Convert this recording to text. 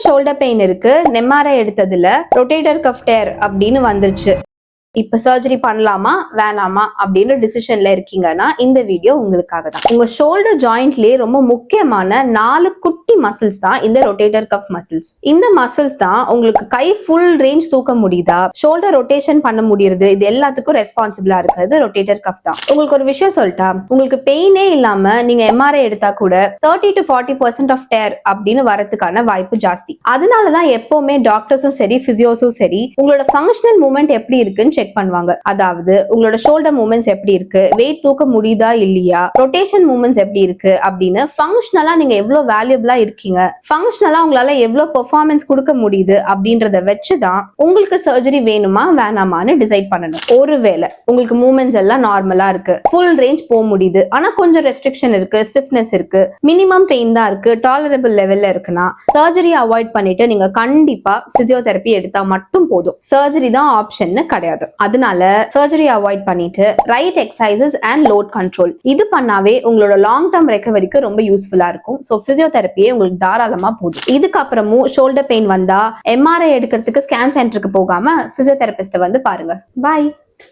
Shoulder pain இருக்கு, MRI எடுத்ததுல rotator cuff dare அப்படின்னு வந்துருச்சு. இப்ப சர்ஜரி பண்ணலாமா வேணாமா அப்படின்னு டிசிஷன்ல இருக்கீங்கன்னா இந்த வீடியோ உங்களுக்காக தான். உங்க ஷோல்டர் ஜாயிண்ட்லயே ரொம்ப முக்கியமான 4 குட்டி மசில்ஸ் தான் இந்த ரொட்டேட்டர் கஃப் மசில்ஸ். இந்த மசில்ஸ் தான் உங்களுக்கு கை ஃபுல் ரேஞ்ச் தூக்க முடியுதா, ஷோல்டர் ரொட்டேஷன் பண்ண முடியுது, இது எல்லாத்துக்கும் ரெஸ்பான்சிபிளா இருக்கிறது ரொட்டேட்டர் கஃப் தான். உங்களுக்கு ஒரு விஷயம் சொல்லிட்டா, உங்களுக்கு பெயினே இல்லாம நீங்க எம்ஆர்ஐ எடுத்தா கூட 30 to 40% ஆஃப் டேர் அப்படின்னு வரதுக்கான வாய்ப்பு ஜாஸ்தி. அதனாலதான் எப்பவுமே டாக்டர்ஸும் சரி பிசியோஸும் சரி உங்களோட ஃபங்க்ஷனல் மூவ்மெண்ட் எப்படி இருக்குன்னு செக் பண்ணுவாங்க. அதாவது உங்களோட ஷோல்டர் மூவ்மெண்ட்ஸ் எப்படி இருக்கு, வெயிட் தூக்க முடியுதா இல்லையா, ரொட்டேஷன் மூவ்மெண்ட்ஸ் எப்படி இருக்கு அப்படின்னு ஃபங்க்ஷனலா நீங்க எவ்வளவு வேல்யூபிளா இருக்கீங்க, ஃபங்க்ஷனலா உங்களால எவ்வளவு பெர்ஃபார்மன்ஸ் கொடுக்க முடியுது அப்படின்றத வச்சுதான் உங்களுக்கு சர்ஜரி வேணுமா வேணாமான்னு டிசைட் பண்ணணும். ஒருவேளை உங்களுக்கு மூவ்மெண்ட்ஸ் எல்லாம் நார்மலா இருக்கு, ஃபுல் ரேஞ்ச் போக முடியுது, ஆனா கொஞ்சம் ரெஸ்ட்ரிக்ஷன் இருக்கு, ஸ்டிஃப்னஸ் இருக்கு, மினிமம் பெயின் தான் இருக்கு, டாலரபிள் லெவல்ல இருக்குன்னா சர்ஜரி அவாய்ட் பண்ணிட்டு நீங்க கண்டிப்பா பிசியோதெரபி எடுத்தா மட்டும் போதும். சர்ஜரி தான் ஆப்ஷன் கிடையாது. அதனால சர்ஜரி அவாய்ட் பண்ணிட்டு right exercises and load control இது பண்ணாவே உங்களோட லாங் டர்ம் ரெக்கவரிக்கு ரொம்ப யூஸ்ஃபுல்லா இருக்கும். சோ பிசியோதெரபியே உங்களுக்கு தாராளமா போதும். இதுக்கப்புறமும் ஷோல்டர் பெயின் வந்தா எம்ஆர்ஐ எடுக்கிறதுக்கு ஸ்கேன் சென்டருக்கு போகாம பிசியோதெரபிஸ்ட வந்து பாருங்க. பாய்.